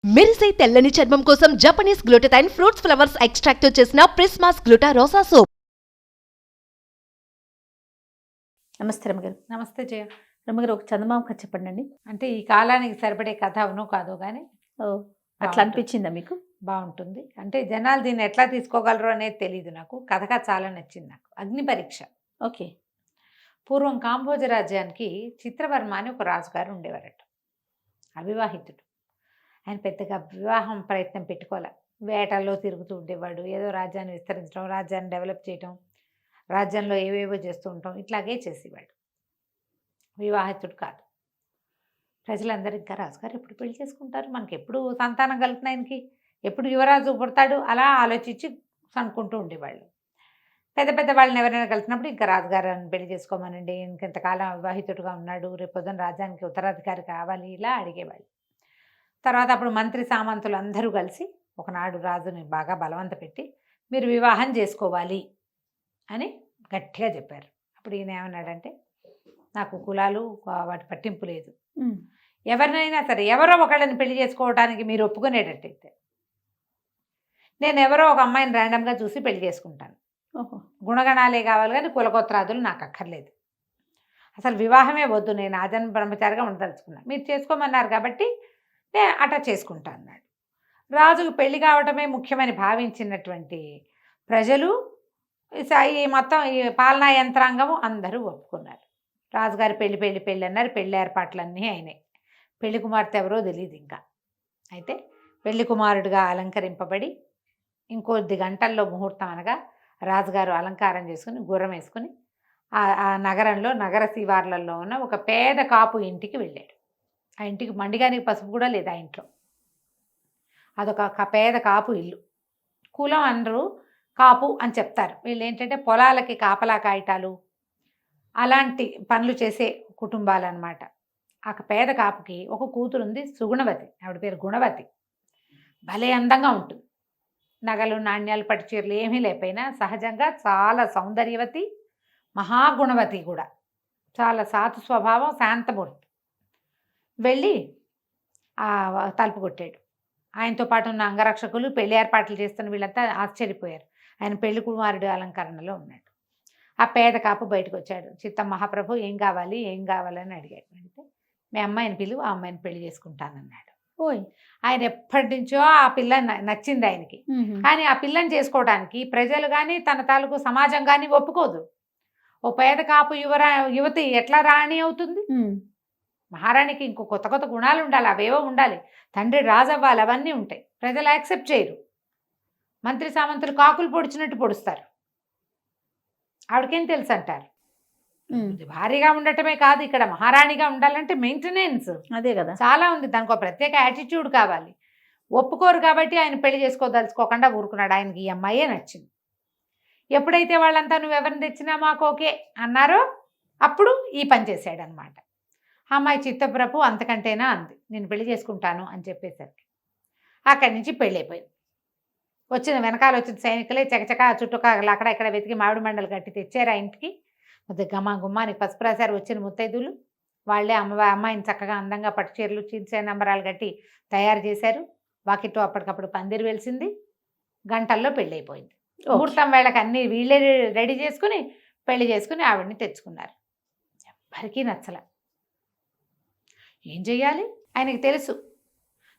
మెరిసే తెల్లని చర్మం కోసం Japanese glutathione fruits flowers extract తో చేసిన ప్రిస్మాస్ గ్లూటా రోసా సోప్. నమస్తే రమ్మగారు. నమస్తే జయ. రమ్మగారు, ఒక చందమామ కథ చెప్పండి అండి. అంటే ఈ కాలానికి సరిపడే కథ అవునో కాదో కానీ ఓ, అట్లా బాగుంటుంది. అనిపించిందా మీకు? బాగుంటుంది. అంటే జనాలు దీన్ని ఎట్లా తీసుకోగలరు అనేది తెలియదు నాకు. కథగా చాలా నచ్చింది నాకు. అగ్ని పరీక్ష. ఓకే. పూర్వం కాంబోజ రాజ్యానికి చిత్రవర్మ అని ఒక రాజుగారు ఉండేవారట. అవివాహితుడు. ఆయన పెద్దగా వివాహం ప్రయత్నం పెట్టుకోలే. వేటల్లో తిరుగుతూ ఉండేవాడు. ఏదో రాజ్యాన్ని విస్తరించడం, రాజ్యాన్ని డెవలప్ చేయడం, రాజ్యంలో ఏవేవో చేస్తూ ఉంటాం, ఇట్లాగే చేసేవాడు. వివాహితుడు కాదు. ప్రజలందరూ ఇంకా రాజుగారు ఎప్పుడు పెళ్లి చేసుకుంటారు, మనకి ఎప్పుడు సంతానం కలుగుతుంది, ఆయనకి ఎప్పుడు యువరాజు పుడతాడు, అలా ఆలోచించి అనుకుంటూ ఉండేవాళ్ళు. పెద్ద పెద్ద వాళ్ళని ఎవరైనా కలిసినప్పుడు ఇంకా రాజుగారిని పెళ్లి చేసుకోమనండి, ఇంకెంతకాలం అవివాహితుడుగా ఉన్నాడు, రేపు పొద్దున రాజ్యానికి ఉత్తరాధికారి కావాలి, ఇలా అడిగేవాళ్ళు. తర్వాత అప్పుడు మంత్రి సామంతులు అందరూ కలిసి ఒకనాడు రాజుని బాగా బలవంత పెట్టి మీరు వివాహం చేసుకోవాలి అని గట్టిగా చెప్పారు. అప్పుడు ఈయన ఏమన్నాడంటే, నాకు కులాలు వాటి పట్టింపు లేదు, ఎవరినైనా సరే ఎవరో ఒకళ్ళని పెళ్లి చేసుకోవడానికి మీరు ఒప్పుకునేటట్టయితే నేను ఎవరో ఒక అమ్మాయిని ర్యాండమ్గా చూసి పెళ్లి చేసుకుంటాను. ఓహో. గుణగణాలే కావాలి కానీ కులగోత్రాదులు నాకు అక్కర్లేదు, అసలు వివాహమే వద్దు, నేను ఆజన్మ బ్రహ్మచారిగా ఉండదలుచుకున్నాను, మీరు చేసుకోమన్నారు కాబట్టి నేను అట్లా చేసుకుంటా అన్నాడు. రాజుకు పెళ్లి కావటమే ముఖ్యమని భావించినటువంటి ప్రజలు, ఈ మొత్తం ఈ పాలనా యంత్రాంగము అందరూ ఒప్పుకున్నారు. రాజుగారి పెళ్లి పెళ్లి పెళ్ళి అన్నారు. పెళ్లి ఏర్పాట్లన్నీ అయినాయి. పెళ్లి కుమార్తె ఎవరో తెలియదు ఇంకా. అయితే పెళ్లి కుమారుడిగా అలంకరింపబడి ఇంకొద్ది గంటల్లో ముహూర్తం అనగా రాజుగారు అలంకారం చేసుకుని గుర్రం వేసుకుని ఆ నగరంలో నగర శివార్లలో ఉన్న ఒక పేద కాపు ఇంటికి వెళ్ళాడు. ఆ ఇంటికి మండిగానికి పసుపు కూడా లేదు ఆ ఇంట్లో. అదొక పేద కాపు ఇల్లు. కులం అందరూ కాపు అని చెప్తారు. వీళ్ళు ఏంటంటే పొలాలకి కాపలా కాయటాలు అలాంటి పనులు చేసే కుటుంబాలు అన్నమాట. ఆ పేద కాపుకి ఒక కూతురు ఉంది, సుగుణవతి. ఆవిడ పేరు గుణవతి. భలే అందంగా ఉంటుంది. నగలు నాణ్యాలు పట్టు చీరలు ఏమీ లేకపోయినా సహజంగా చాలా సౌందర్యవతి, మహాగుణవతి కూడా. చాలా సాతు స్వభావం, శాంతమూర్తి. వెళ్ళి తలుపు కొట్టాడు. ఆయనతో పాటు ఉన్న అంగరక్షకులు, పెళ్లి ఏర్పాట్లు చేస్తున్న వీళ్ళంతా ఆశ్చర్యపోయారు. ఆయన పెళ్లి కుమారుడు అలంకరణలో ఉన్నాడు. ఆ పేద కాపు బయటకు వచ్చాడు. చిత్తం మహాప్రభు ఏం కావాలి ఏం కావాలని అడిగాడు. అంటే మీ అమ్మాయిని పిలువు, ఆ అమ్మాయిని పెళ్లి చేసుకుంటానన్నాడు. ఓయ్. ఆయన ఎప్పటి నుంచో ఆ పిల్ల నచ్చింది ఆయనకి. కానీ ఆ పిల్లని చేసుకోవడానికి ప్రజలు కానీ తన తాలూకు సమాజం కానీ ఒప్పుకోదు. ఓ పేద కాపు యువతి ఎట్లా రాణి అవుతుంది? మహారాణికి ఇంకో కొత్త కొత్త గుణాలు ఉండాలి, అవేవో ఉండాలి, తండ్రి రాజు అవ్వాలి, అవన్నీ ఉంటాయి. ప్రజలు యాక్సెప్ట్ చేయరు. మంత్రి సామంతులు కాకులు పొడిచినట్టు పొడుస్తారు. ఆవిడకేం తెలుసు అంటారు. భారీగా ఉండటమే కాదు, ఇక్కడ మహారాణిగా ఉండాలంటే మెయింటెనెన్స్ అదే కదా, చాలా ఉంది. దానికి ఒక ప్రత్యేక యాటిట్యూడ్ కావాలి. ఒప్పుకోరు కాబట్టి ఆయన పెళ్లి చేసుకోదలుచుకోకుండా ఊరుకున్నాడు. ఆయనకి ఈ అమ్మాయే నచ్చింది. ఎప్పుడైతే వాళ్ళంతా నువ్వు ఎవరిని తెచ్చినా మాకు ఓకే అన్నారో అప్పుడు ఈ పని చేశాడు అనమాట. ఆ అమ్మాయి చిత్తప్రభు అంతకంటేనా అంది, నేను పెళ్లి చేసుకుంటాను అని చెప్పేసరికి అక్కడి నుంచి పెళ్ళి అయిపోయింది. వచ్చిన వెనకాల వచ్చిన సైనికులే చకచక చుట్టుకాగలు అక్కడ ఇక్కడ వెతికి మామిడి మండలు కట్టి తెచ్చారు ఆ ఇంటికి. గుమ్మానికి పసుపు రాశారు. వచ్చిన ముత్తైదులు వాళ్ళే అమ్మాయిని చక్కగా అందంగా పట్టు చీరలు, చీల్చే నంబరాలు కట్టి తయారు చేశారు. వాకిట్టు అప్పటికప్పుడు పందిరి వెలిసింది. గంటల్లో పెళ్ళి అయిపోయింది. ముహూర్తం వేళకి అన్నీ వీళ్ళే రెడీ చేసుకుని పెళ్లి చేసుకుని ఆవిడని తెచ్చుకున్నారు. ఎవరికీ నచ్చల. ఏం చెయ్యాలి? ఆయనకి తెలుసు.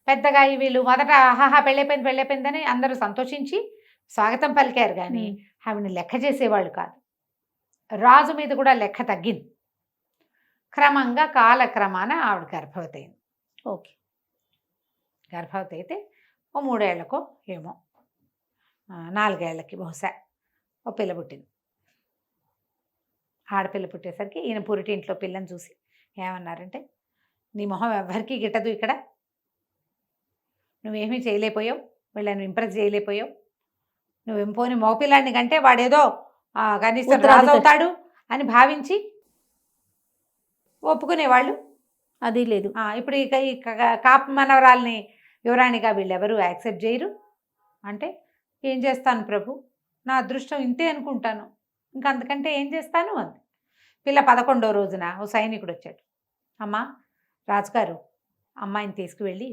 పెద్దగా వీళ్ళు మొదట ఆహాహా పెళ్ళైపోయిందని అందరూ సంతోషించి స్వాగతం పలికారు. కానీ ఆవిడని లెక్క చేసేవాళ్ళు కాదు. రాజు మీద కూడా లెక్క తగ్గింది. క్రమంగా కాలక్రమాన ఆవిడ గర్భవతి అయింది. ఓకే. గర్భవతి అయితే ఓ 3 ఏళ్లకో ఏమో 4 ఏళ్లకి బహుశా ఓ పిల్ల పుట్టింది. ఆడపిల్ల పుట్టేసరికి ఈయన పురిటింట్లో పిల్లని చూసి ఏమన్నారంటే, నీ మొహం ఎవ్వరికీ గిట్టదు, ఇక్కడ నువ్వేమీ చేయలేకపోయావు, వీళ్ళని ఇంప్రెస్ చేయలేకపోయావు, నువ్వేం పోని మగపిల్లాడిని కంటే వాడేదో కనీసం రాజు అవుతాడు అని భావించి ఒప్పుకునేవాళ్ళు. అది లేదు. ఇప్పుడు ఈ కాపు మనవరాల్ని యువరాణిగా వీళ్ళెవరూ యాక్సెప్ట్ చేయరు. అంటే ఏం చేస్తాను ప్రభు, నా అదృష్టం ఇంతే అనుకుంటాను, ఇంకంతకంటే ఏం చేస్తాను అంది. పిల్ల 11వ రోజున ఓ సైనికుడు వచ్చాడు. అమ్మా రాజుగారు అమ్మాయిని తీసుకువెళ్ళి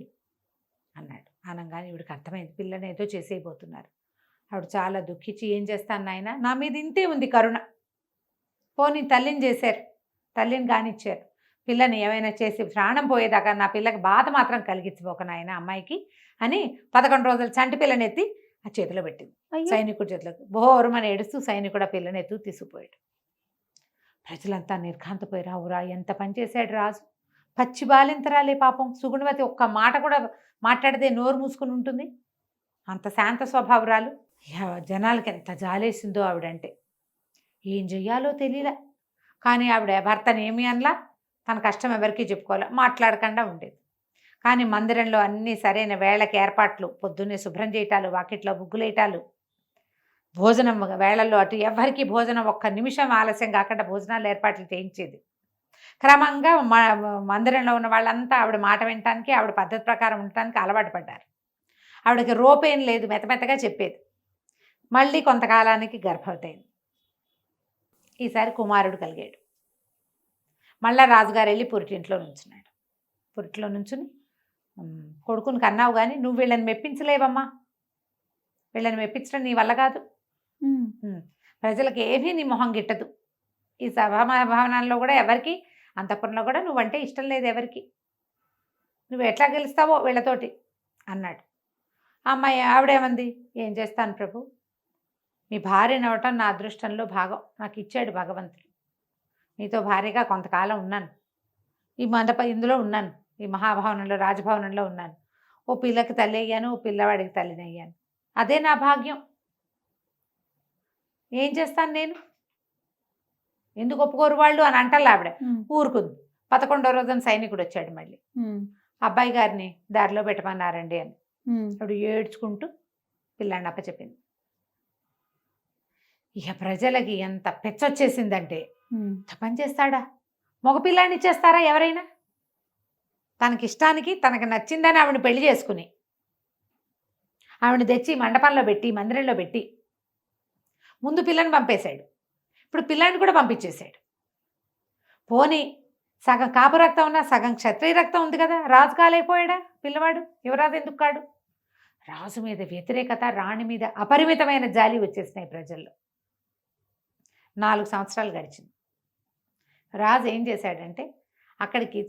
అన్నాడు. అనగానే ఈవిడికి అర్థమైంది, పిల్లని ఏదో చేసేయబోతున్నారు. ఆవిడ చాలా దుఃఖించి, ఏం చేస్తాను నాయన, నా మీద ఇంతే ఉంది కరుణ, పోనీ తల్లిని చేశారు, తల్లిని కానిచ్చారు, పిల్లని ఏమైనా చేసి ప్రాణం పోయేదాకా నా పిల్లకి బాధ మాత్రం కలిగించిపోక నాయన అమ్మాయికి అని 11 రోజులు చంటి పిల్లని ఎత్తి ఆ చేతిలో పెట్టింది. అయ్యో. సైనికుడి చేతిలోకి బోరుమని ఏడుస్తూ సైనికుడు ఆ పిల్లని ఎత్తు తీసుకుపోయాడు. ప్రజలంతా నిర్ఘాంతపోయారు. అవురా, ఎంత పని చేశాడు రాజు, పచ్చి బాలింతరాలే పాపం, సుగుణవతి ఒక్క మాట కూడా మాట్లాడితే నోరు మూసుకుని ఉంటుంది, అంత శాంత స్వభావరాలు. జనాలకి ఎంత జాలేసిందో ఆవిడంటే. ఏం చెయ్యాలో తెలియలే. కానీ ఆవిడ భర్తని ఏమి అనలా, తన కష్టం ఎవరికీ చెప్పుకోలే, మాట్లాడకుండా ఉండేది. కానీ మందిరంలో అన్నీ సరైన వేళకి ఏర్పాట్లు, పొద్దున్నే శుభ్రం చేయటాలు, వాకిట్లో ముగ్గులేయటాలు, భోజనం వేళల్లో అటు ఎవరికి భోజనం ఒక్క నిమిషం ఆలస్యం కాకుండా భోజనాలు ఏర్పాట్లు చేయించేది. క్రమంగా మందిరంలో ఉన్న వాళ్ళంతా ఆవిడ మాట వినటానికి, ఆవిడ పద్ధతి ప్రకారం ఉండటానికి అలవాటు పడ్డారు. ఆవిడకి రోపేం లేదు, మెత్తమెత్తగా చెప్పేది. మళ్ళీ కొంతకాలానికి గర్భవతి అయింది. ఈసారి కుమారుడు కలిగాడు. మళ్ళా రాజుగారు వెళ్ళి పురిటింట్లో నుంచున్నాడు. పురిటిలో నుంచుని, కొడుకుని కన్నావు కానీ నువ్వు వీళ్ళని మెప్పించలేవమ్మా, వీళ్ళని మెప్పించడం నీ వల్ల కాదు, ప్రజలకు ఏమీ నీ మొహం గిట్టదు, ఈ భవనాల్లో కూడా ఎవరికి, అంతఃపురంలో కూడా నువ్వంటే ఇష్టం లేదు ఎవరికి, నువ్వు ఎట్లా గెలుస్తావో వీళ్ళతోటి అన్నాడు. అమ్మాయి ఆవిడేమంది, ఏం చేస్తాను ప్రభు, మీ భార్యని అవటం నా అదృష్టంలో భాగం, నాకు ఇచ్చాడు భగవంతుడు, నీతో భార్యగా కొంతకాలం ఉన్నాను, ఈ ఇందులో ఉన్నాను, ఈ మహాభవనంలో రాజభవనంలో ఉన్నాను, ఓ పిల్లకి తల్లి అయ్యాను, ఓ పిల్లవాడికి తల్లిని అయ్యాను, అదే నా భాగ్యం, ఏం చేస్తాను నేను, ఎందుకు ఒప్పుకోరు వాళ్ళు అని అంటల్లా ఆవిడ. ఊరుకుంది. 11వ రోజున సైనికుడు వచ్చాడు. మళ్ళీ అబ్బాయి గారిని దారిలో పెట్టమన్నారండి అని. ఆవిడ ఏడ్చుకుంటూ పిల్లాన్ని అప్పచెప్పింది. ఇక ప్రజలకి ఎంత పెచ్చొచ్చేసిందంటే, పని చేస్తాడా, మగపిల్లాన్ని ఇచ్చేస్తారా ఎవరైనా, తనకి ఇష్టానికి తనకు నచ్చిందని ఆవిడని పెళ్లి చేసుకుని ఆవిడని తెచ్చి మండపంలో పెట్టి మందిరంలో పెట్టి ముందు పిల్లని పంపేశాడు, ఇప్పుడు పిల్లాన్ని కూడా పంపించేశాడు. పోనీ సగం కాపు రక్తం ఉన్నా సగం క్షత్రియ రక్తం ఉంది కదా, రాజు కాలేకపోయాడా పిల్లవాడు, యువరాజు ఎందుకు కాడు. రాజు మీద వ్యతిరేకత, రాణి మీద అపరిమితమైన జాలి వచ్చేసినాయి ప్రజల్లో. 4 సంవత్సరాలు గడిచింది. రాజు ఏం చేశాడంటే, అక్కడికి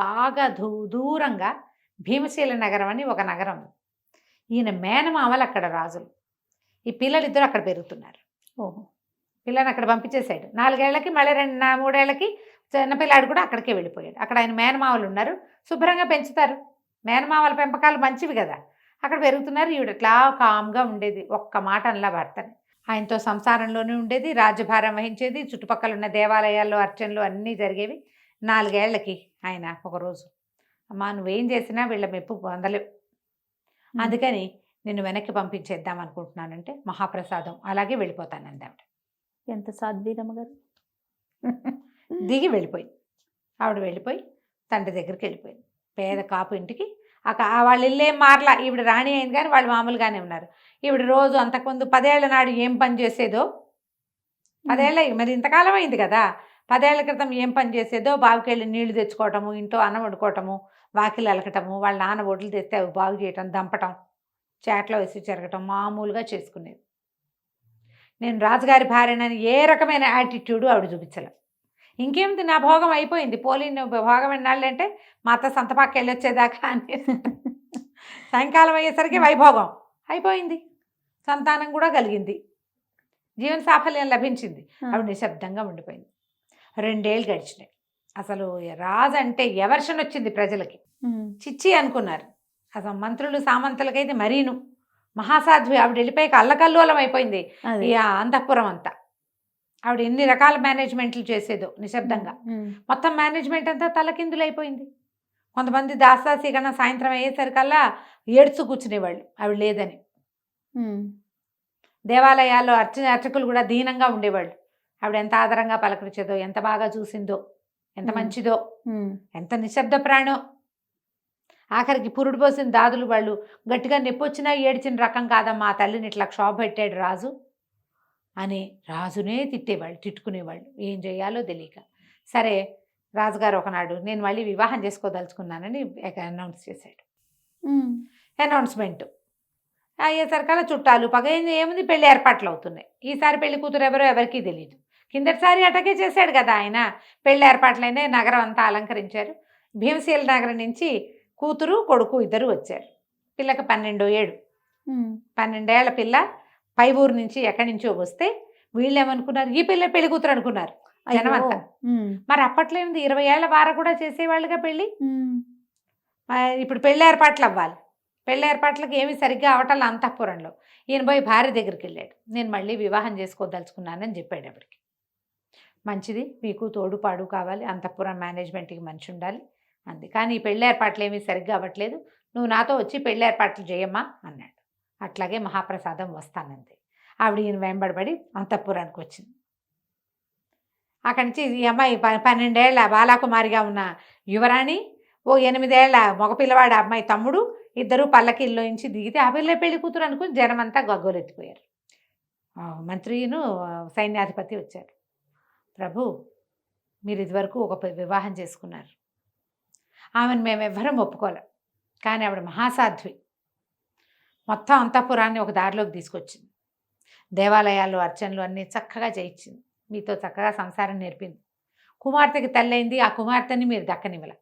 బాగా దూరంగా భీమశీల నగరం అని ఒక నగరం, ఈయన మేనమామలు అక్కడ రాజులు, ఈ పిల్లలిద్దరూ అక్కడ పెరుగుతున్నారు. ఓహో. పిల్లని అక్కడ పంపించేశాడు. 4 ఏళ్లకి మళ్ళీ 3 ఏళ్లకి చిన్నపిల్లాడు కూడా అక్కడికే వెళ్ళిపోయాడు. అక్కడ ఆయన మేనమామలు ఉన్నారు, శుభ్రంగా పెంచుతారు, మేనమామల పెంపకాలు మంచివి కదా, అక్కడ పెరుగుతున్నారు. ఈవిడ ఇట్లా కామ్గా ఉండేది, ఒక్క మాట అనలా భర్తని, ఆయనతో సంసారంలోనే ఉండేది, రాజ్యభారం వహించేది, చుట్టుపక్కల ఉన్న దేవాలయాల్లో అర్చనలు అన్నీ జరిగేవి. 4 ఏళ్లకి ఆయన ఒకరోజు, అమ్మా నువ్వేం చేసినా వీళ్ళ మెప్పు పొందలేవు, అందుకని నిన్ను వెనక్కి పంపించేద్దాం అనుకుంటున్నానంటే, మహాప్రసాదం అలాగే వెళ్ళిపోతానంది ఆవిడ. ఎంత సాధ్వీరమ్మ గారు. దిగి వెళ్ళిపోయింది. ఆవిడ వెళ్ళిపోయి తండ్రి దగ్గరికి వెళ్ళిపోయింది, పేద కాపు ఇంటికి. వాళ్ళ ఇల్లేం మారలా, ఈవిడ రాణి అయింది కానీ వాళ్ళు మామూలుగానే ఉన్నారు. ఈవిడ రోజు అంతకుముందు 10 ఏళ్ల నాడు ఏం పని చేసేదో, 10 ఏళ్ళ మరి ఇంతకాలం అయింది కదా, 10 ఏళ్ల క్రితం ఏం పని చేసేదో, బావికి వెళ్ళి నీళ్లు తెచ్చుకోవటము, ఇంట్లో అన్నం వండుకోవటము, వాకిలు అలకటము, వాళ్ళ నాన్న ఒడ్లు తెస్తే అవి బాగు చేయటం, దంపటం, చాట్లో వేసి చెరగటం మామూలుగా చేసుకునేది. నేను రాజుగారి భార్యనని ఏ రకమైన యాటిట్యూడు ఆవిడ చూపించలే. ఇంకేమిటి, నా భోగం అయిపోయింది, పోలిన భోగం ఎన్నాళ్ళు అంటే మా అత్త సంతపాకి వెళ్ళొచ్చేదాకా అని. సాయంకాలం అయ్యేసరికి వైభోగం అయిపోయింది, సంతానం కూడా కలిగింది, జీవన సాఫల్యం లభించింది. ఆవిడ నిశ్శబ్దంగా ఉండిపోయింది. 2 ఏళ్ళు గడిచినాయి. అసలు రాజు అంటే ఎవర్షన్ వచ్చింది ప్రజలకి, చిచ్చి అనుకున్నారు. అసలు మంత్రులు సామంతులకైతే మరీను మహాసాధ్వి. ఆవిడ వెళ్ళిపోయాక అల్లకల్లోలం అయిపోయింది ఈ అంతఃపురం అంతా. ఆవిడ ఎన్ని రకాల మేనేజ్మెంట్లు చేసేదో నిశ్శబ్దంగా, మొత్తం మేనేజ్మెంట్ అంతా తలకిందులు అయిపోయింది. కొంతమంది దాసాసిగా సాయంత్రం అయ్యేసరికల్లా ఏడ్చు కూర్చునేవాళ్ళు ఆవిడ లేదని. దేవాలయాల్లో అర్చకులు కూడా దీనంగా ఉండేవాళ్ళు. ఆవిడ ఎంత ఆదరంగా పలకరించేదో, ఎంత బాగా చూసిందో, ఎంత మంచిదో, ఎంత నిశ్శబ్ద ప్రాణో. ఆఖరికి పురుడు పోసిన దాదులు వాళ్ళు గట్టిగా నొప్పొచ్చినా ఏడ్చిన రకం కాదమ్మా, ఆ తల్లిని ఇట్లా క్షోభ పెట్టాడు రాజు అని రాజునే తిట్టేవాళ్ళు, తిట్టుకునేవాళ్ళు, ఏం చేయాలో తెలియక. సరే రాజుగారు ఒకనాడు నేను మళ్ళీ వివాహం చేసుకోదలుచుకున్నానని అనౌన్స్ చేశాడు. అనౌన్స్మెంట్ అయ్యేసరికల్లా చుట్టాలు పగ ఏముంది, పెళ్లి ఏర్పాట్లు అవుతున్నాయి. ఈసారి పెళ్లి కూతురు ఎవరో ఎవరికీ తెలియదు. కిందటిసారి అటకే చేశాడు కదా ఆయన. పెళ్లి ఏర్పాట్లైనా నగరం అంతా అలంకరించారు. భీమశీల నగరం నుంచి కూతురు కొడుకు ఇద్దరు వచ్చారు. పిల్లకి 12 ఏళ్ళు, 12 ఏళ్ల పిల్ల పై ఊరు నుంచి ఎక్కడి నుంచో వస్తే వీళ్ళు ఏమనుకున్నారు, ఈ పిల్ల పెళ్లి కూతురు అనుకున్నారు జనం అంతా. మరి అప్పట్లో ఏముంది, 20 ఏళ్ల వార కూడా చేసేవాళ్ళుగా పెళ్లి. ఇప్పుడు పెళ్లి ఏర్పాట్లు అవ్వాలి. పెళ్లి ఏర్పాట్లకి ఏమి సరిగ్గా అవటాలు అంతఃపురంలో. ఈయన పోయి భార్య దగ్గరికి వెళ్ళాడు. నేను మళ్ళీ వివాహం చేసుకోదలుచుకున్నానని చెప్పాడు. అప్పటికి మంచిది, మీకు తోడుపాడు కావాలి, అంతఃపురం మేనేజ్మెంట్కి మనిషి ఉండాలి అంది. కానీ ఈ పెళ్లి ఏర్పాట్లు ఏమీ సరిగ్గా అవ్వట్లేదు, నువ్వు నాతో వచ్చి పెళ్లి ఏర్పాట్లు చేయమ్మా అన్నాడు. అట్లాగే మహాప్రసాదం వస్తానంది. ఆవిడ ఈయన వెంబడబడి అంతఃపురానికి వచ్చింది. అక్కడి నుంచి ఈ అమ్మాయి 12 ఏళ్ల బాలాకుమారిగా ఉన్న యువరాణి, ఓ 8 ఏళ్ల మగపిల్లవాడు అమ్మాయి తమ్ముడు ఇద్దరు పల్లకిల్లోంచి దిగితే ఆ పిల్ల పెళ్లి కూతురు అనుకుని జనమంతా గగ్గోలెత్తిపోయారు. మంత్రిను సైన్యాధిపతి వచ్చారు. ప్రభు, మీరు ఇదివరకు ఒక వివాహం చేసుకున్నారు, ఆమెను మేమెవ్వరం ఒప్పుకోలేం, కానీ ఆవిడ మహాసాధ్వి, మొత్తం అంతఃపురాన్ని ఒక దారిలోకి తీసుకొచ్చింది, దేవాలయాలు అర్చనలు అన్నీ చక్కగా చేయించింది, మీతో చక్కగా సంసారం నేర్పింది, కుమార్తెకి తల్లైంది, ఆ కుమార్తెని మీరు దక్కనివ్వల.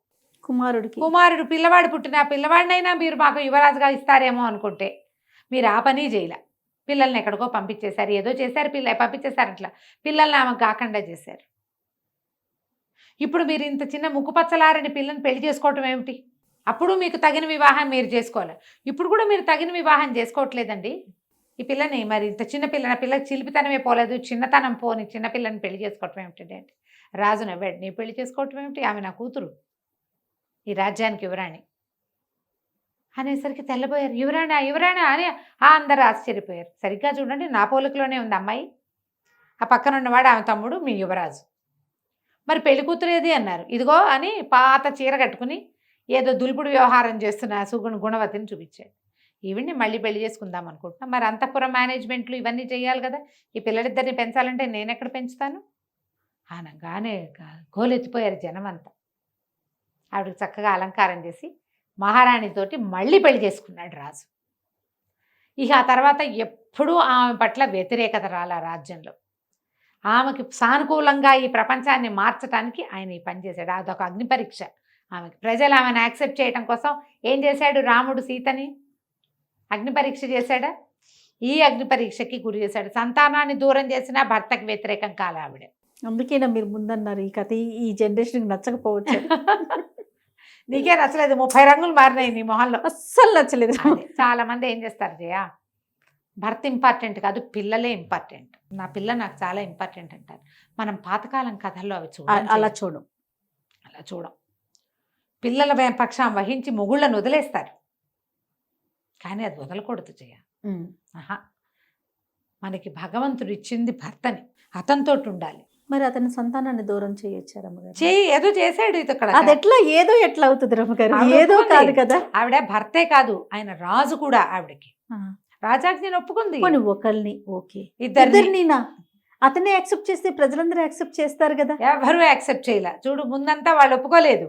కుమారుడు పిల్లవాడు పుట్టిన ఆ పిల్లవాడినైనా మీరు మాకు యువరాజుగా ఇస్తారేమో అనుకుంటే మీరు ఆ పని చేయలే. పిల్లల్ని ఎక్కడికో పంపించేశారు, ఏదో చేశారు, పంపించేశారు, అట్లా పిల్లల్ని ఆమెకు కాకుండా చేశారు. ఇప్పుడు మీరు ఇంత చిన్న ముక్కుపచ్చలారని పిల్లని పెళ్లి చేసుకోవటం ఏమిటి? అప్పుడు మీకు తగిన వివాహం మీరు చేసుకోవాలి, ఇప్పుడు కూడా మీరు తగిన వివాహం చేసుకోవట్లేదండి. ఈ పిల్లని మరి ఇంత చిన్న పిల్లకి చిలిపితనమే పోలేదు, చిన్నతనం పోని చిన్నపిల్లని పెళ్లి చేసుకోవటం ఏమిటండి అంటే రాజు నవ్వాడు. నీ పెళ్లి చేసుకోవటం ఏమిటి, ఆమె నా కూతురు, ఈ రాజ్యానికి యువరాణి అనేసరికి తెల్లబోయారు. యువరాణి యువరాణి అని అందరూ ఆశ్చర్యపోయారు. సరిగ్గా చూడండి, నా పోలికలోనే ఉంది అమ్మాయి, ఆ పక్కన ఉన్నవాడు ఆమె తమ్ముడు మీ యువరాజు, మరి పెళ్లి కూతురు ఏది అన్నారు. ఇదిగో అని పాత చీర కట్టుకుని ఏదో దులుపుడు వ్యవహారం చేస్తున్న గుణవతిని చూపించాడు. ఈవిడ్ని మళ్ళీ పెళ్లి చేసుకుందాం అనుకుంటున్నా, మరి అంతఃపురం మేనేజ్మెంట్లు ఇవన్నీ చేయాలి కదా, ఈ పిల్లలిద్దరిని పెంచాలంటే నేను ఎక్కడ పెంచుతాను అనగానే గోలెత్తిపోయారు జనం అంతా. ఆవిడకి చక్కగా అలంకారం చేసి మహారాణితోటి మళ్ళీ పెళ్లి చేసుకున్నాడు రాజు. ఇక ఆ తర్వాత ఎప్పుడూ ఆమె పట్ల వ్యతిరేకత రాల రాజ్యంలో. ఆమెకి సానుకూలంగా ఈ ప్రపంచాన్ని మార్చడానికి ఆయన ఈ పని చేశాడు. అదొక అగ్ని పరీక్ష ఆమెకి. ప్రజలు ఆమెను యాక్సెప్ట్ చేయడం కోసం ఏం చేశాడు, రాముడు సీతని అగ్ని పరీక్ష చేశాడా? ఈ అగ్ని పరీక్షకి గురి చేశాడు. సంతానాన్ని దూరం చేసినా భర్తకు వ్యతిరేకం కాలే ఆవిడ. అందుకేనా మీరు ముందన్నారు ఈ కథ ఈ జనరేషన్కి నచ్చకపోవచ్చు. నీకే నచ్చలేదు, 30 రంగులు మారినాయి నీ మొహంలో, అస్సలు నచ్చలేదు. చాలా మంది ఏం చేస్తారు జయ, భర్త ఇంపార్టెంట్ కాదు పిల్లలే ఇంపార్టెంట్, నా పిల్ల నాకు చాలా ఇంపార్టెంట్ అంటారు. మనం పాతకాలం కథల్లో అవి అలా చూడం. పిల్లల పక్షం వహించి మొగుళ్ళను వదిలేస్తారు, కానీ అది వదలకూడదు జయ. మనకి భగవంతుడు ఇచ్చింది భర్తని, అతనితో ఉండాలి. మరి అతని సంతానాన్ని దూరం చేయొచ్చు రమ్మగారు? ఏదో చేశాడు ఇక్కడ. అది ఎట్లా ఏదో ఎట్లా అవుతుంది రమ్మగారు? ఏదో కాదు కదా, ఆవిడ భర్తే కాదు ఆయన రాజు కూడా. ఆవిడకి రాజాజ్ఞని ఒప్పుకుంది. ఒకరిని ఓకే, ఇద్దరినినా అతనే యాక్సెప్ట్ చేస్తే ప్రజలందరూ యాక్సెప్ట్ చేస్తారు కదా. ఎవరు యాక్సెప్ట్ చేయలే. చూడు ముందంతా వాళ్ళు ఒప్పుకోలేదు.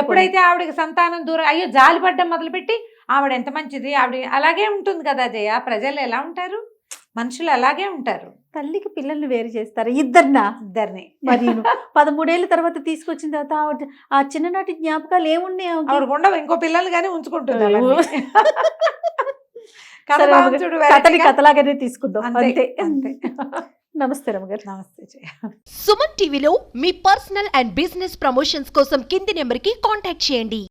ఎప్పుడైతే ఆవిడకి సంతానం దూరం అయ్యో జాలి పడ్డం మొదలుపెట్టి ఆవిడ ఎంత మంచిది, ఆవిడ అలాగే ఉంటుంది కదా జయ. ప్రజలు ఎలా ఉంటారు, మనుషులు అలాగే ఉంటారు. తల్లికి పిల్లల్ని వేరు చేస్తారు, ఇద్దరిని. మరి 13 ఏళ్ళ తర్వాత తీసుకొచ్చిన తర్వాత ఆ చిన్ననాటి జ్ఞాపకాలు ఏమున్నాయి ఆవిడ ఉండవు, ఇంకో పిల్లలు కానీ ఉంచుకుంటున్నారు. కథలాగానే తీసుకుందాం అంతే. నమస్తే రమ్మగారు. నమస్తే. సుమన్ టీవీలో మీ పర్సనల్ అండ్ బిజినెస్ ప్రమోషన్స్ కోసం కింది నెంబర్కి కాంటాక్ట్ చేయండి.